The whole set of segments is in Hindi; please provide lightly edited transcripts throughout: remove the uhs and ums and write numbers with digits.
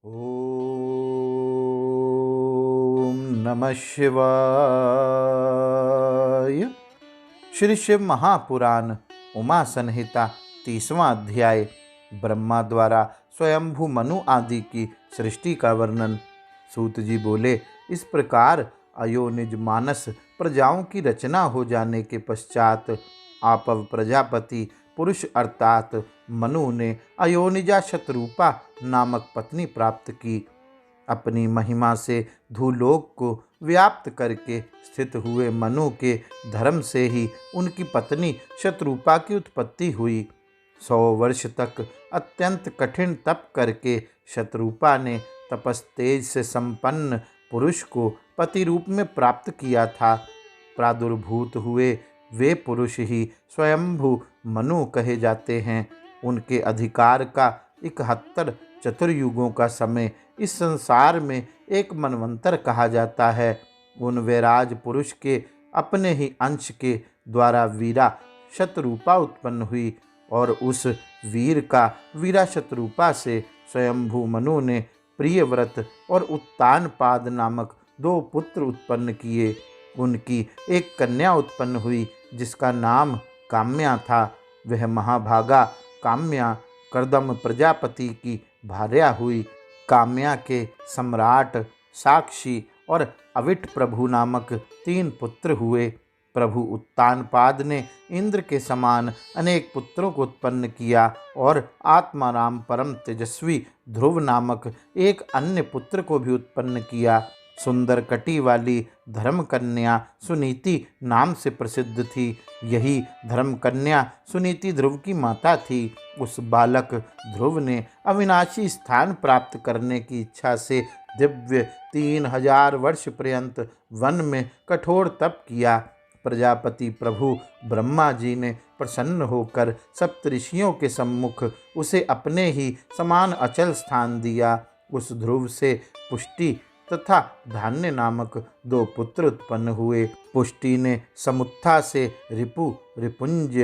ओम नमः शिवाय। श्री शिव महापुराण उमा संहिता 30वां अध्याय। ब्रह्मा द्वारा स्वयंभू मनु आदि की सृष्टि का वर्णन। सूत जी बोले, इस प्रकार अयोनिज मानस प्रजाओं की रचना हो जाने के पश्चात आपव प्रजापति पुरुष अर्थात मनु ने अयोनिजा शतरूपा नामक पत्नी प्राप्त की। अपनी महिमा से धूलोक को व्याप्त करके स्थित हुए मनु के धर्म से ही उनकी पत्नी शतरूपा की उत्पत्ति हुई। 100 वर्ष तक अत्यंत कठिन तप करके शतरूपा ने तपस्तेज से संपन्न पुरुष को पति रूप में प्राप्त किया था। प्रादुर्भूत हुए वे पुरुष ही स्वयंभू मनु कहे जाते हैं। उनके अधिकार का 71 चतुर्युगों का समय इस संसार में एक मनवंतर कहा जाता है। उन वैराज पुरुष के अपने ही अंश के द्वारा वीरा शतरूपा उत्पन्न हुई और उस वीर का वीरा शतरूपा से स्वयंभू मनु ने प्रियव्रत और उत्तानपाद नामक 2 पुत्र उत्पन्न किए। उनकी एक कन्या उत्पन्न हुई जिसका नाम काम्या था। वह महाभागा काम्या कर्दम प्रजापति की भार्या हुई। काम्या के सम्राट साक्षी और अविट प्रभु नामक 3 पुत्र हुए। प्रभु उत्तानपाद ने इंद्र के समान अनेक पुत्रों को उत्पन्न किया और आत्माराम परम तेजस्वी ध्रुव नामक एक अन्य पुत्र को भी उत्पन्न किया। सुंदर कटी वाली धर्म कन्या सुनीति नाम से प्रसिद्ध थी। यही धर्म कन्या सुनीति ध्रुव की माता थी। उस बालक ध्रुव ने अविनाशी स्थान प्राप्त करने की इच्छा से दिव्य 3000 वर्ष पर्यंत वन में कठोर तप किया। प्रजापति प्रभु ब्रह्मा जी ने प्रसन्न होकर सप्तऋषियों के सम्मुख उसे अपने ही समान अचल स्थान दिया। उस ध्रुव से पुष्टि तथा धान्य नामक 2 पुत्र उत्पन्न हुए। पुष्टि ने समुत्था से रिपु, रिपुंज,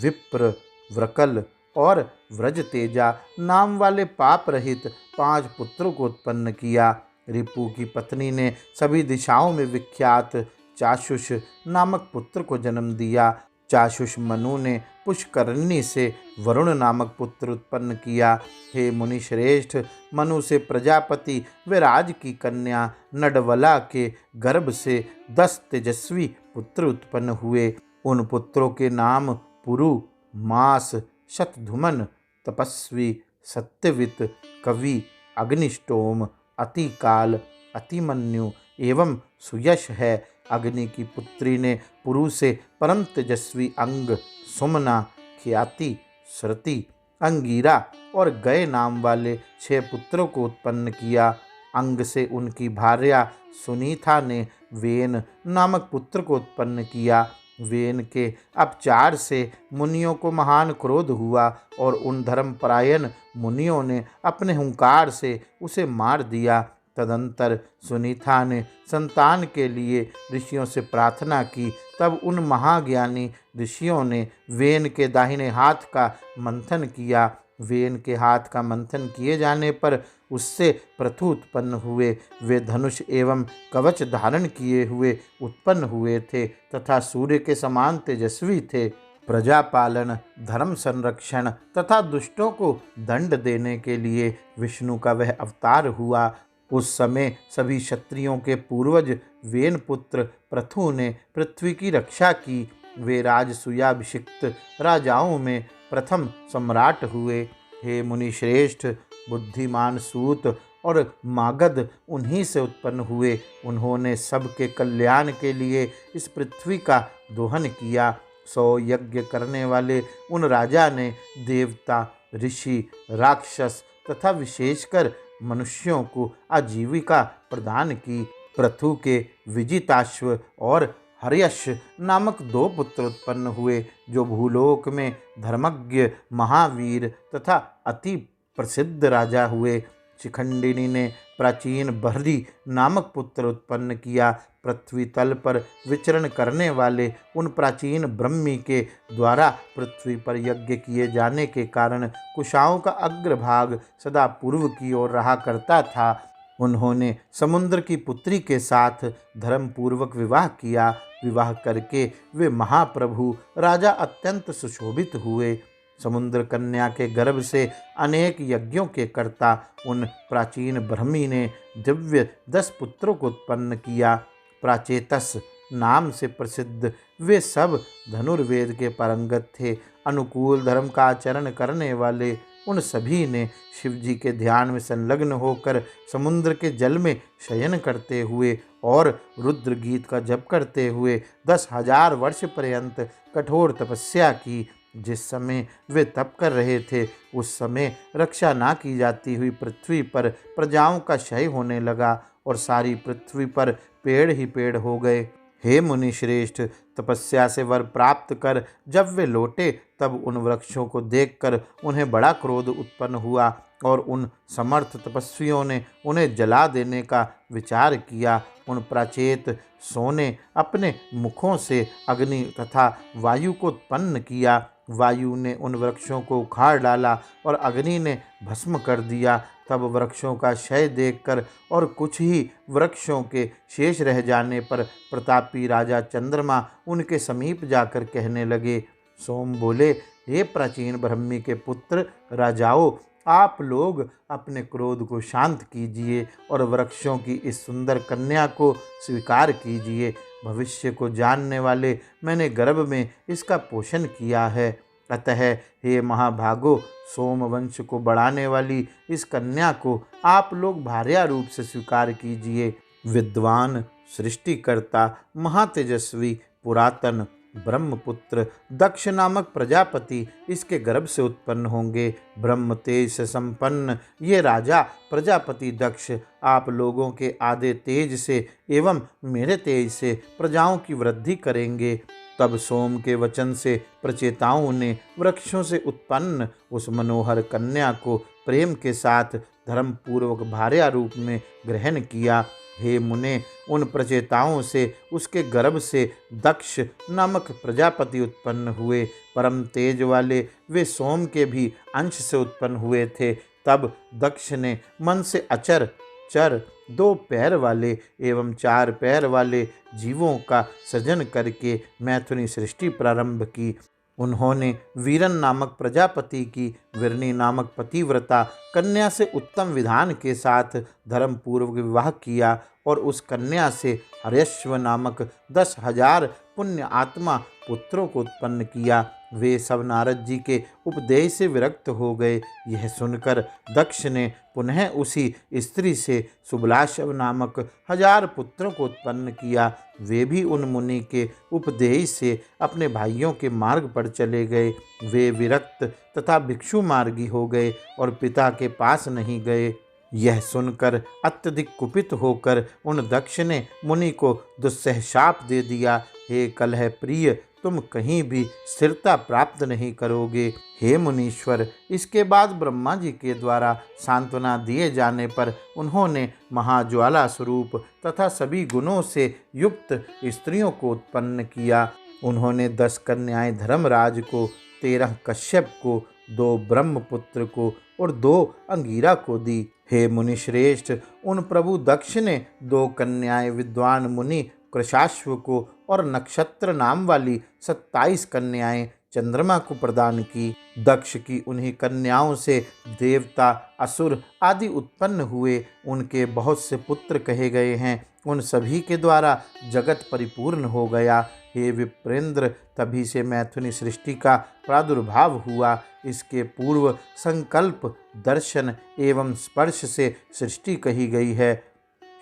विप्र, व्रकल और व्रजतेजा नाम वाले पाप रहित 5 पुत्रों को उत्पन्न किया। रिपु की पत्नी ने सभी दिशाओं में विख्यात चाशुष नामक पुत्र को जन्म दिया। चाशुष मनु ने पुष्करणी से वरुण नामक पुत्र उत्पन्न किया। हे मुनि श्रेष्ठ, मनु से प्रजापति विराज की कन्या नडवला के गर्भ से 10 तेजस्वी पुत्र उत्पन्न हुए। उन पुत्रों के नाम पुरु, मास, शतधुमन, तपस्वी, सत्यवित, कवि, अग्निष्टोम, अतिकाल, अतिमन्यु एवं सुयश है। अग्नि की पुत्री ने पुरु से परम तेजस्वी अंग, सुमना, ख्याति, श्रुति, अंगीरा और गय नाम वाले 6 पुत्रों को उत्पन्न किया। अंग से उनकी भार्या सुनीता ने वेन नामक पुत्र को उत्पन्न किया। वेन के अपचार से मुनियों को महान क्रोध हुआ और उन धर्मपरायण मुनियों ने अपने हुंकार से उसे मार दिया। तदंतर सुनीता ने संतान के लिए ऋषियों से प्रार्थना की। तब उन महाज्ञानी ऋषियों ने वेन के दाहिने हाथ का मंथन किया। वेन के हाथ का मंथन किए जाने पर उससे पृथु उत्पन्न हुए। वे धनुष एवं कवच धारण किए हुए उत्पन्न हुए थे तथा सूर्य के समान तेजस्वी थे। प्रजापालन, धर्म संरक्षण तथा दुष्टों को दंड देने के लिए विष्णु का वह अवतार हुआ। उस समय सभी क्षत्रियों के पूर्वज वेन पुत्र पृथु ने पृथ्वी की रक्षा की। वे राजसूयाभिषिक्त राजाओं में प्रथम सम्राट हुए। हे मुनि श्रेष्ठ, बुद्धिमान सूत और मागध उन्हीं से उत्पन्न हुए। उन्होंने सबके कल्याण के लिए इस पृथ्वी का दोहन किया। 100 यज्ञ करने वाले उन राजा ने देवता, ऋषि, राक्षस तथा विशेषकर मनुष्यों को आजीविका प्रदान की। पृथु के विजिताश्व और हर्यश नामक 2 पुत्र उत्पन्न हुए जो भूलोक में धर्मज्ञ, महावीर तथा अति प्रसिद्ध राजा हुए। शिखंडिनी ने प्राचीन बर्ही नामक पुत्र उत्पन्न किया। पृथ्वी तल पर विचरण करने वाले उन प्राचीन ब्रह्मी के द्वारा पृथ्वी पर यज्ञ किए जाने के कारण कुशाओं का अग्रभाग सदा पूर्व की ओर रहा करता था। उन्होंने समुद्र की पुत्री के साथ धर्मपूर्वक विवाह किया। विवाह करके वे महाप्रभु राजा अत्यंत सुशोभित हुए। समुद्र कन्या के गर्भ से अनेक यज्ञों के कर्ता उन प्राचीन ब्रह्मी ने दिव्य 10 पुत्रों को उत्पन्न किया। प्राचेतस नाम से प्रसिद्ध वे सब धनुर्वेद के पारंगत थे। अनुकूल धर्म का आचरण करने वाले उन सभी ने शिवजी के ध्यान में संलग्न होकर समुद्र के जल में शयन करते हुए और रुद्र गीत का जप करते हुए 10,000 वर्ष पर्यंत कठोर तपस्या की। जिस समय वे तप कर रहे थे उस समय रक्षा ना की जाती हुई पृथ्वी पर प्रजाओं का क्षय होने लगा और सारी पृथ्वी पर पेड़ ही पेड़ हो गए। हे मुनि श्रेष्ठ, तपस्या से वर प्राप्त कर जब वे लौटे तब उन वृक्षों को देखकर उन्हें बड़ा क्रोध उत्पन्न हुआ और उन समर्थ तपस्वियों ने उन्हें जला देने का विचार किया। उन प्राचेत सोने अपने मुखों से अग्नि तथा वायु को उत्पन्न किया। वायु ने उन वृक्षों को उखाड़ डाला और अग्नि ने भस्म कर दिया। तब वृक्षों का क्षय देखकर और कुछ ही वृक्षों के शेष रह जाने पर प्रतापी राजा चंद्रमा उनके समीप जाकर कहने लगे। सोम बोले, हे प्राचीन ब्रह्मी के पुत्र राजाओं, आप लोग अपने क्रोध को शांत कीजिए और वृक्षों की इस सुंदर कन्या को स्वीकार कीजिए। भविष्य को जानने वाले मैंने गर्भ में इसका पोषण किया है। अतः हे महाभागो, सोमवंश को बढ़ाने वाली इस कन्या को आप लोग भार्या रूप से स्वीकार कीजिए। विद्वान, सृष्टिकर्ता, महातेजस्वी, पुरातन ब्रह्मपुत्र दक्ष नामक प्रजापति इसके गर्भ से उत्पन्न होंगे। ब्रह्म तेज से संपन्न ये राजा प्रजापति दक्ष आप लोगों के आधे तेज से एवं मेरे तेज से प्रजाओं की वृद्धि करेंगे। तब सोम के वचन से प्रचेताओं ने वृक्षों से उत्पन्न उस मनोहर कन्या को प्रेम के साथ धर्मपूर्वक भार्या रूप में ग्रहण किया। हे मुने, उन प्रचेताओं से उसके गर्भ से दक्ष नामक प्रजापति उत्पन्न हुए। परम तेज वाले वे सोम के भी अंश से उत्पन्न हुए थे। तब दक्ष ने मन से अचर, चर, 2 पैर वाले एवं 4 पैर वाले जीवों का सृजन करके मैथुनी सृष्टि प्रारंभ की। उन्होंने वीरन नामक प्रजापति की विरनी नामक पतिव्रता कन्या से उत्तम विधान के साथ धर्मपूर्वक विवाह किया और उस कन्या से हर्यश्व नामक 10,000 पुण्य आत्मा पुत्रों को उत्पन्न किया। वे सब नारद जी के उपदेश से विरक्त हो गए। यह सुनकर दक्ष ने पुनः उसी स्त्री से सुबलाशव नामक 1000 पुत्रों को उत्पन्न किया। वे भी उन मुनि के उपदेश से अपने भाइयों के मार्ग पर चले गए। वे विरक्त तथा भिक्षु मार्गी हो गए और पिता के पास नहीं गए। यह सुनकर अत्यधिक कुपित होकर उन दक्ष ने मुनि को दुस्सह शाप दे दिया। हे कलह प्रिय, तुम कहीं भी स्थिरता प्राप्त नहीं करोगे। हे मुनीश्वर, इसके बाद ब्रह्मा जी के द्वारा सांत्वना दिए जाने पर उन्होंने महाज्वाला स्वरूप तथा सभी गुणों से युक्त स्त्रियों को उत्पन्न किया। उन्होंने 10 कन्याएं धर्मराज को, 13 कश्यप को, 2 ब्रह्मपुत्र को और 2 अंगीरा को दी। हे मुनिश्रेष्ठ, उन प्रभु दक्ष ने 2 कन्याएं विद्वान मुनि कृशाश्व को और नक्षत्र नाम वाली 27 कन्याएं चंद्रमा को प्रदान की। दक्ष की उन्हीं कन्याओं से देवता, असुर आदि उत्पन्न हुए। उनके बहुत से पुत्र कहे गए हैं। उन सभी के द्वारा जगत परिपूर्ण हो गया। हे विप्रेंद्र, तभी से मैथुनी सृष्टि का प्रादुर्भाव हुआ। इसके पूर्व संकल्प, दर्शन एवं स्पर्श से सृष्टि कही गई है।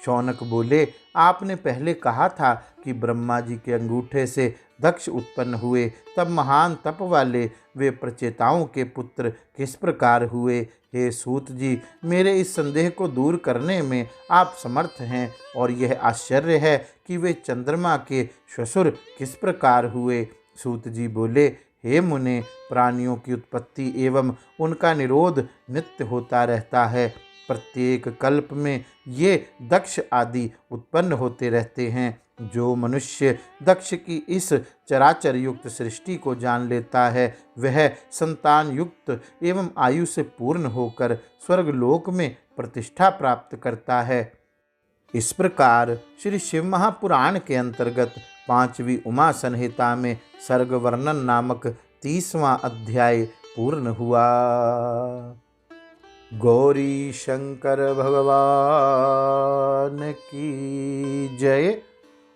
शौनक बोले, आपने पहले कहा था कि ब्रह्मा जी के अंगूठे से दक्ष उत्पन्न हुए, तब महान तप वाले वे प्रचेताओं के पुत्र किस प्रकार हुए? हे सूत जी, मेरे इस संदेह को दूर करने में आप समर्थ हैं और यह आश्चर्य है कि वे चंद्रमा के श्वशुर किस प्रकार हुए? सूत जी बोले, हे मुने, प्राणियों की उत्पत्ति एवं उनका निरोध नित्य होता रहता है। प्रत्येक कल्प में ये दक्ष आदि उत्पन्न होते रहते हैं। जो मनुष्य दक्ष की इस चराचर युक्त सृष्टि को जान लेता है, वह संतान युक्त एवं आयु से पूर्ण होकर स्वर्गलोक में प्रतिष्ठा प्राप्त करता है। इस प्रकार श्री शिव महापुराण के अंतर्गत 5वीं उमा संहिता में सर्ग वर्णन नामक 30वां अध्याय पूर्ण हुआ। गौरी शंकर भगवान की जय।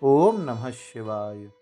ओम नमः शिवाय।